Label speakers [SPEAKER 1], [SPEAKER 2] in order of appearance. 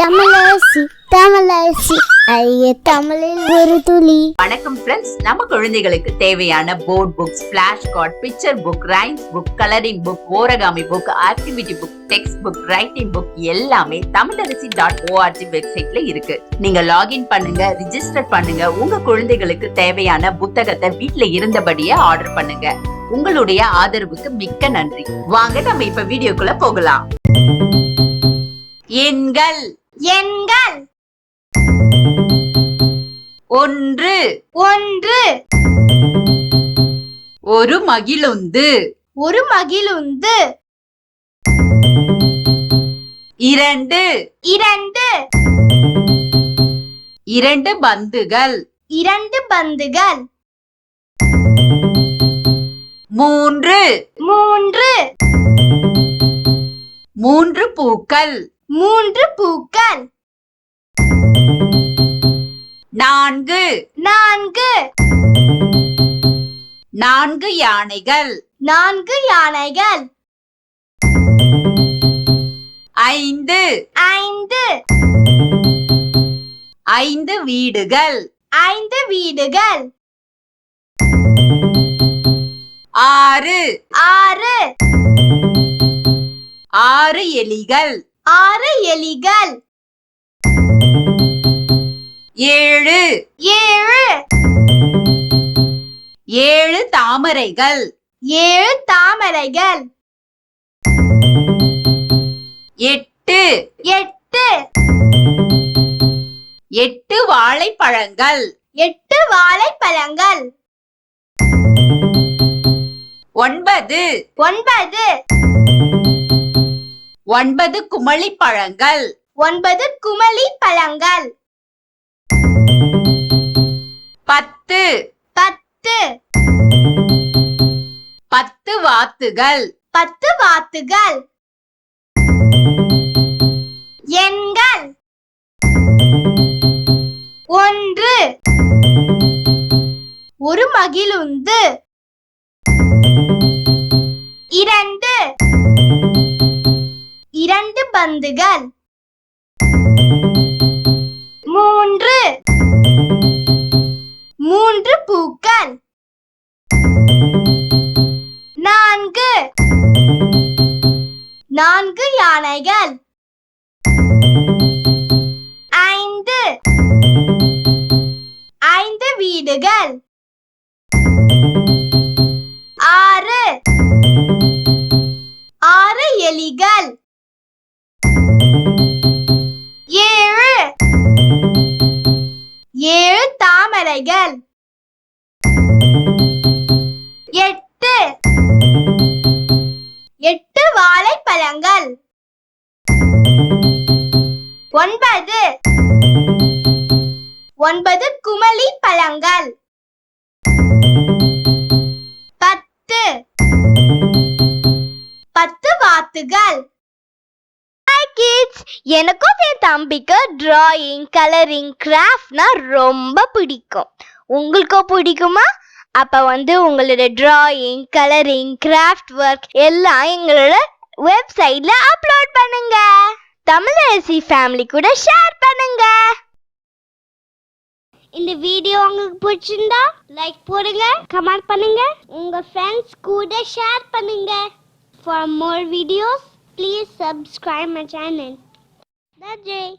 [SPEAKER 1] தமிழரசி தமிழரசி ஐய தமிழில் ஒரு துளி.
[SPEAKER 2] வணக்கம் ஃப்ரெண்ட்ஸ், நம்ம குழந்தைகளுக்கு தேவையான board books, flash card, picture book, rhymes book, colouring book, origami book, activity book, textbook, writing book எல்லாமே Tamilarasi.org வெப்சைட்ல இருக்கு. நீங்க லாகின் பண்ணுங்க, ரிஜிஸ்டர் பண்ணுங்க. உங்க குழந்தைகளுக்கு தேவையான புத்தகத்தை வீட்ல இருந்தபடியே ஆர்டர் பண்ணுங்க. உங்களுடைய ஆதரவுக்கு மிக்க நன்றி. வாங்க நம்ம இப்ப வீடியோக்குள்ள போகலாம். எண்கள்
[SPEAKER 3] எண்கள்
[SPEAKER 2] ஒன்று
[SPEAKER 3] ஒன்று
[SPEAKER 2] ஒரு மகிழுந்து
[SPEAKER 3] ஒரு மகிழுந்து
[SPEAKER 2] இரண்டு
[SPEAKER 3] இரண்டு
[SPEAKER 2] இரண்டு பந்துகள்
[SPEAKER 3] இரண்டு பந்துகள்
[SPEAKER 2] மூன்று
[SPEAKER 3] மூன்று
[SPEAKER 2] மூன்று பூக்கள்
[SPEAKER 3] மூன்று பூக்கள்
[SPEAKER 2] நான்கு
[SPEAKER 3] நான்கு
[SPEAKER 2] நான்கு யானைகள்
[SPEAKER 3] நான்கு யானைகள்
[SPEAKER 2] ஐந்து
[SPEAKER 3] ஐந்து
[SPEAKER 2] ஐந்து வீடுகள்
[SPEAKER 3] ஐந்து வீடுகள்
[SPEAKER 2] ஆறு
[SPEAKER 3] ஆறு
[SPEAKER 2] ஆறு எலிகள்
[SPEAKER 3] ஆறு எலிகள்
[SPEAKER 2] ஏழு
[SPEAKER 3] ஏழு
[SPEAKER 2] ஏழு தாமரைகள்
[SPEAKER 3] ஏழு தாமரைகள்
[SPEAKER 2] எட்டு
[SPEAKER 3] எட்டு
[SPEAKER 2] எட்டு வாழைப்பழங்கள்
[SPEAKER 3] எட்டு வாழைப்பழங்கள்
[SPEAKER 2] ஒன்பது
[SPEAKER 3] ஒன்பது
[SPEAKER 2] ஒன்பது குமளி பழங்கள்
[SPEAKER 3] ஒன்பது குமளி பழங்கள்
[SPEAKER 2] பத்து
[SPEAKER 3] பத்து
[SPEAKER 2] பத்து வாத்துகள்
[SPEAKER 3] பத்து வாத்துகள் எண்கள் ஒன்று ஒரு மகிழுந்து இரண்டு இரண்டு பந்துகள் மூன்று மூன்று பூக்கள் நான்கு நான்கு யானைகள் ஐந்து ஐந்து வீடுகள் ஆறு ஆறு எலிகள் ஏழு ஏழு தாமரைகள் எட்டு எட்டு வாழைப்பழங்கள் ஒன்பது ஒன்பது குமளி பழங்கள் பத்து பத்து வாத்துகள். எனக்கும் என் தம்பிக்கு டிராயிங், கலரிங், கிராஃப்ட்னா ரொம்ப பிடிக்கும். உங்களுக்கும் பிடிக்குமா? அப்ப உங்களோட டிராயிங், கலரிங், கிராஃப்ட் ஒர்க் எல்லாம் எங்களோட வெப்சைட்ல அப்லோட் பண்ணுங்க. தமிழரசி ஃபேமிலி கூட ஷேர் பண்ணுங்க. இந்த வீடியோ உங்களுக்கு பிடிச்சிருந்தா லைக் போடுங்க, கமெண்ட் பண்ணுங்க, உங்க ஃப்ரெண்ட்ஸ் கூட ஷேர் பண்ணுங்க. For more videos, please subscribe my channel. That's it.